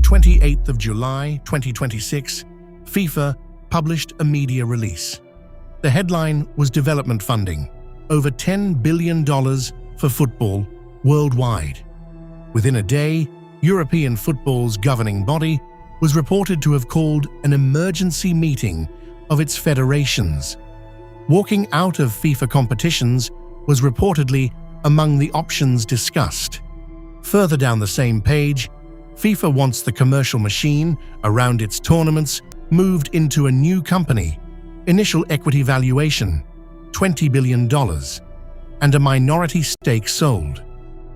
28th of July 2026, FIFA published a media release. The headline was development funding, over $10 billion for football worldwide. Within a day, European football's governing body was reported to have called an emergency meeting of its federations. Walking out of FIFA competitions was reportedly among the options discussed. Further down the same page, FIFA wants the commercial machine around its tournaments moved into a new company, initial equity valuation, $20 billion, and a minority stake sold.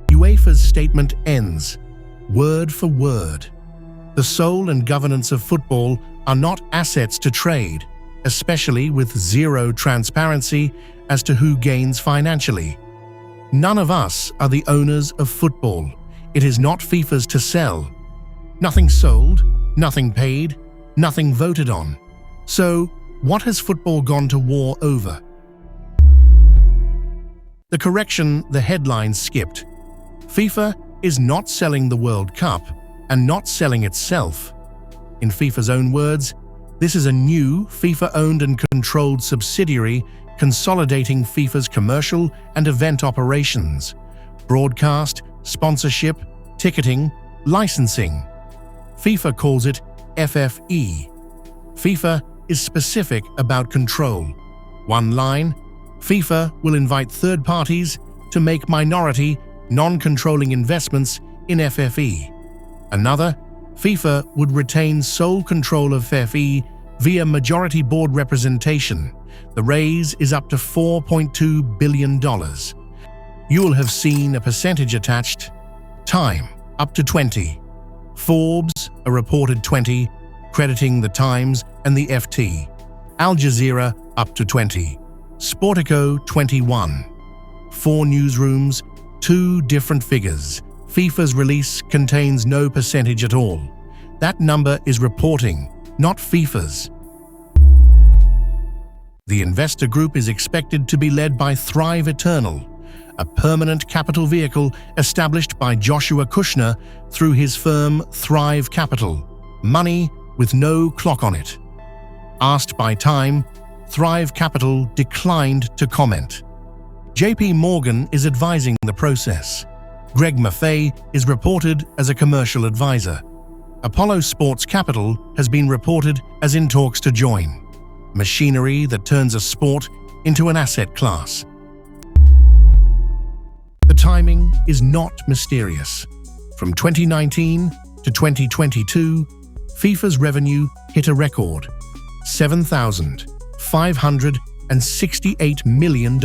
UEFA's statement ends, word for word. The soul and governance of football are not assets to trade, especially with zero transparency as to who gains financially. None of us are the owners of football. It is not FIFA's to sell. Nothing sold, nothing paid, nothing voted on. So, what has football gone to war over? The correction the headline skipped. FIFA is not selling the World Cup and not selling itself. In FIFA's own words, this is a new FIFA-owned and controlled subsidiary consolidating FIFA's commercial and event operations, broadcast, sponsorship, ticketing, licensing. FIFA calls it FFE. FIFA is specific about control. One line, FIFA will invite third parties to make minority, non-controlling investments in FFE. Another, FIFA would retain sole control of FFE via majority board representation. The raise is up to $4.2 billion. You will have seen a percentage attached. Time, up to 20. Forbes, a reported 20, crediting the Times and the FT. Al Jazeera, up to 20. Sportico, 21. 4 newsrooms, 2 different figures. FIFA's release contains no percentage at all. That number is reporting, not FIFA's. The investor group is expected to be led by Thrive Eternal, a permanent capital vehicle established by Joshua Kushner through his firm Thrive Capital, money with no clock on it. Asked by Time, Thrive Capital declined to comment. JP Morgan is advising the process. Greg Maffei is reported as a commercial advisor. Apollo Sports Capital has been reported as in talks to join. Machinery that turns a sport into an asset class. The timing is not mysterious. From 2019 to 2022, FIFA's revenue hit a record, $7,568 million.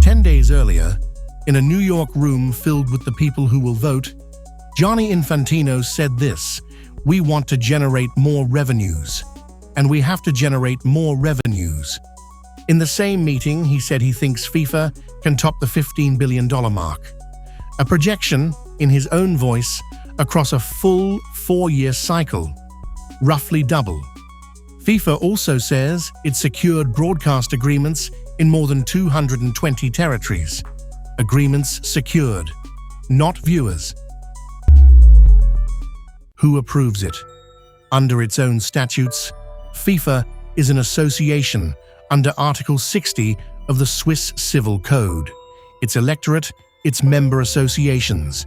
10 days earlier, in a New York room filled with the people who will vote, Gianni Infantino said this: "We want to generate more revenues, and we have to generate more revenues." In the same meeting, he said he thinks FIFA can top the $15 billion mark. A projection, in his own voice, across a full 4-year cycle, roughly double. FIFA also says it secured broadcast agreements in more than 220 territories. Agreements secured, not viewers. Who approves it? Under its own statutes, FIFA is an association under Article 60 of the Swiss Civil Code. Its electorate, its member associations,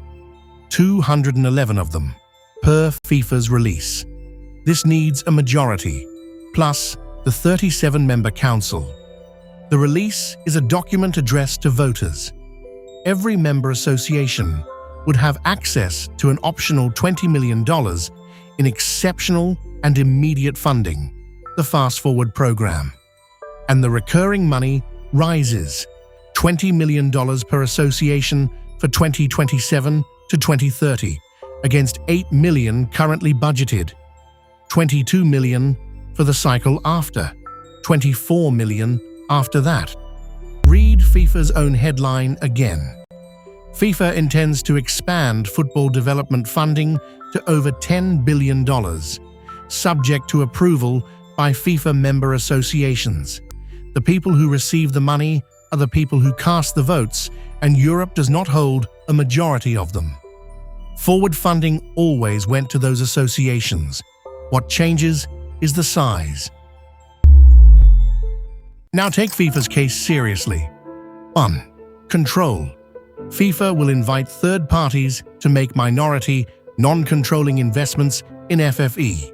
211 of them, per FIFA's release. This needs a majority, plus the 37-member council. The release is a document addressed to voters. Every member association would have access to an optional $20 million in exceptional and immediate funding, the Fast Forward program. And the recurring money rises, $20 million per association for 2027 to 2030, against $8 million currently budgeted, $22 million for the cycle after, $24 million after that. Read FIFA's own headline again. FIFA intends to expand football development funding to over $10 billion, subject to approval by FIFA member associations. The people who receive the money are the people who cast the votes, and Europe does not hold a majority of them. Forward funding always went to those associations. What changes is the size. Now take FIFA's case seriously. 1. Control. FIFA will invite third parties to make minority, non-controlling investments in FFE.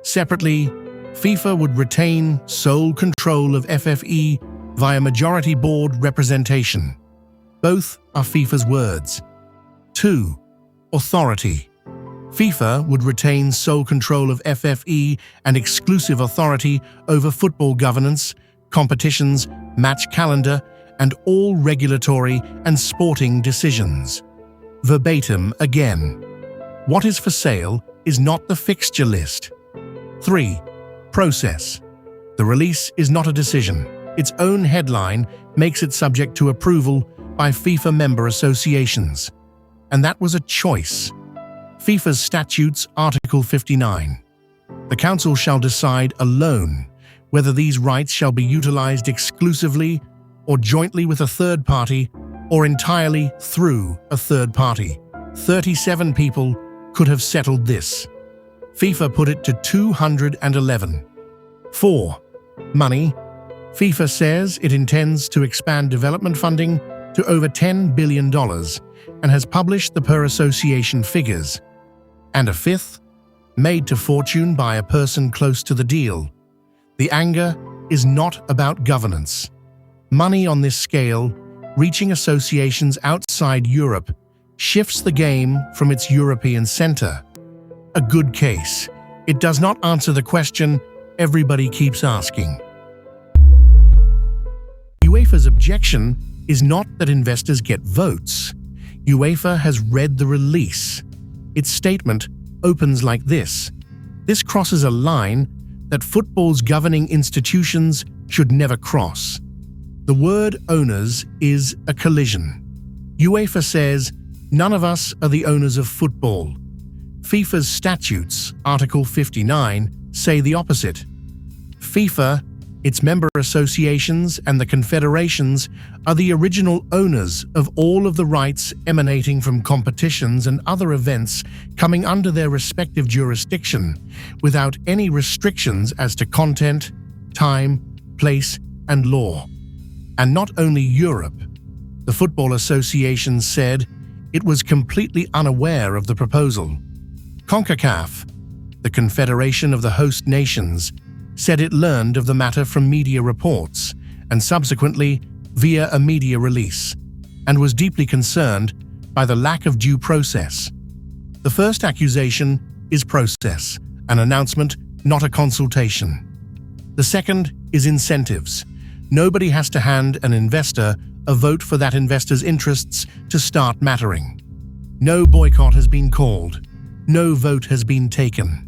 Separately, FIFA would retain sole control of FFE via majority board representation. Both are FIFA's words. 2. Authority. FIFA would retain sole control of FFE and exclusive authority over football governance, competitions, match calendar, and all regulatory and sporting decisions. Verbatim again. What is for sale is not the fixture list. 3. Process. The release is not a decision. Its own headline makes it subject to approval by FIFA member associations. And that was a choice. FIFA's Statutes, Article 59. The Council shall decide alone whether these rights shall be utilized exclusively or jointly with a third party or entirely through a third party. 37 people could have settled this. FIFA put it to 211. 4. Money. FIFA says it intends to expand development funding to over $10 billion and has published the per-association figures. And a 5th, made to fortune by a person close to the deal. The anger is not about governance. Money on this scale, reaching associations outside Europe, shifts the game from its European center. A good case. It does not answer the question everybody keeps asking. UEFA's objection is not that investors get votes. UEFA has read the release. Its statement opens like this. This crosses a line that football's governing institutions should never cross. The word owners is a collision. UEFA says, none of us are the owners of football. FIFA's Statutes, Article 59, say the opposite. FIFA, its member associations, and the confederations are the original owners of all of the rights emanating from competitions and other events coming under their respective jurisdiction, without any restrictions as to content, time, place, and law. And not only Europe. The Football Association said it was completely unaware of the proposal. CONCACAF, the Confederation of the Host Nations, said it learned of the matter from media reports and subsequently via a media release, and was deeply concerned by the lack of due process. The first accusation is process, an announcement, not a consultation. The second is incentives. Nobody has to hand an investor a vote for that investor's interests to start mattering. No boycott has been called. No vote has been taken.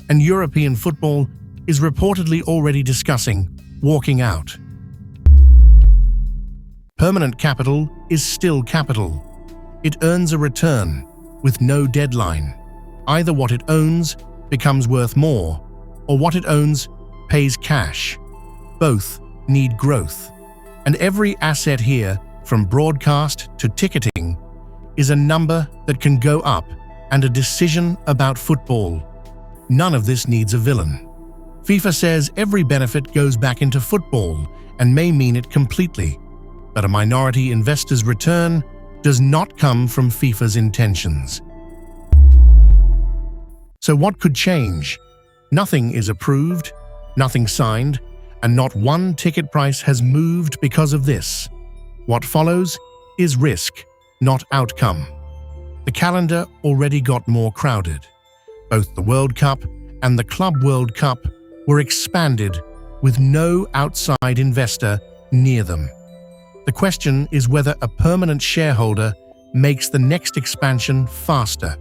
And European football is reportedly already discussing walking out. Permanent capital is still capital. It earns a return with no deadline. Either what it owns becomes worth more, or what it owns pays cash. Both need growth. And every asset here, from broadcast to ticketing, is a number that can go up and a decision about football. None of this needs a villain. FIFA says every benefit goes back into football and may mean it completely, but a minority investor's return does not come from FIFA's intentions. So what could change? Nothing is approved, nothing signed, and not one ticket price has moved because of this. What follows is risk, not outcome. The calendar already got more crowded. Both the World Cup and the Club World Cup were expanded with no outside investor near them. The question is whether a permanent shareholder makes the next expansion faster.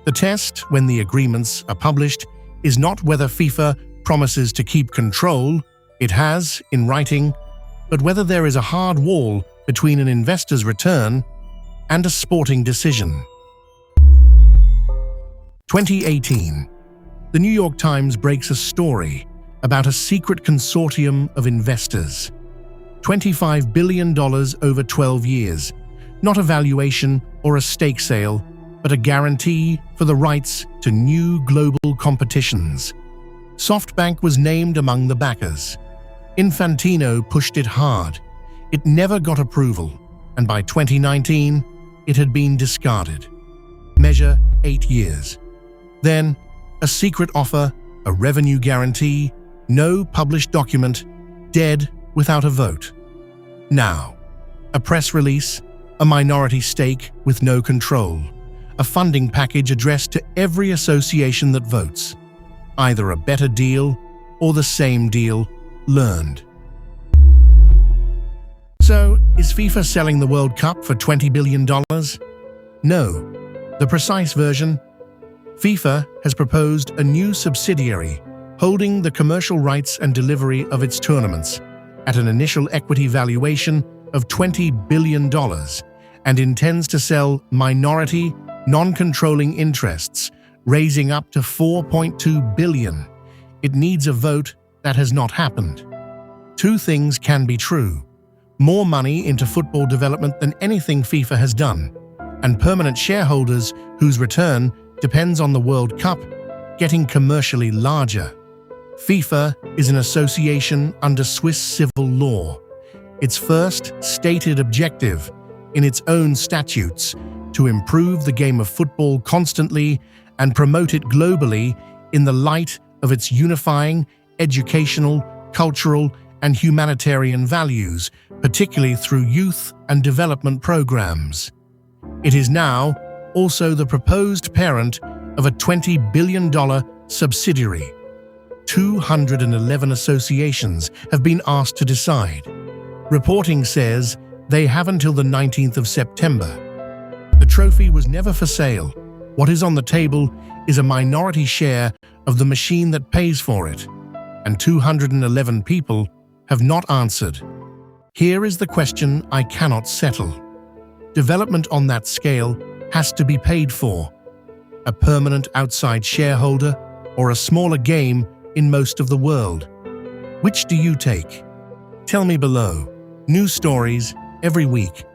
The test, when the agreements are published, is not whether FIFA promises to keep control, it has, in writing, but whether there is a hard wall between an investor's return and a sporting decision. 2018. The New York Times breaks a story about a secret consortium of investors. $25 billion over 12 years. Not a valuation or a stake sale, but a guarantee for the rights to new global competitions. SoftBank was named among the backers. Infantino pushed it hard. It never got approval, and by 2019, it had been discarded. Measure 8 years. Then, a secret offer, a revenue guarantee, no published document, dead without a vote. Now, a press release, a minority stake with no control, a funding package addressed to every association that votes. Either a better deal or the same deal learned. So, is FIFA selling the World Cup for $20 billion? No. The precise version? FIFA has proposed a new subsidiary holding the commercial rights and delivery of its tournaments at an initial equity valuation of $20 billion and intends to sell minority, non-controlling interests, raising up to $4.2 billion. It needs a vote that has not happened. Two things can be true: more money into football development than anything FIFA has done, and permanent shareholders whose return depends on the World Cup getting commercially larger. FIFA is an association under Swiss civil law. Its first stated objective in its own statutes to improve the game of football constantly and promote it globally in the light of its unifying educational, cultural, and humanitarian values, particularly through youth and development programs. It is now also the proposed parent of a $20 billion subsidiary. 211 associations have been asked to decide. Reporting says they have until the 19th of September. The trophy was never for sale. What is on the table is a minority share of the machine that pays for it, and 211 people have not answered. Here is the question I cannot settle. Development on that scale has to be paid for. A permanent outside shareholder or a smaller game in most of the world? Which do you take? Tell me below. New stories every week.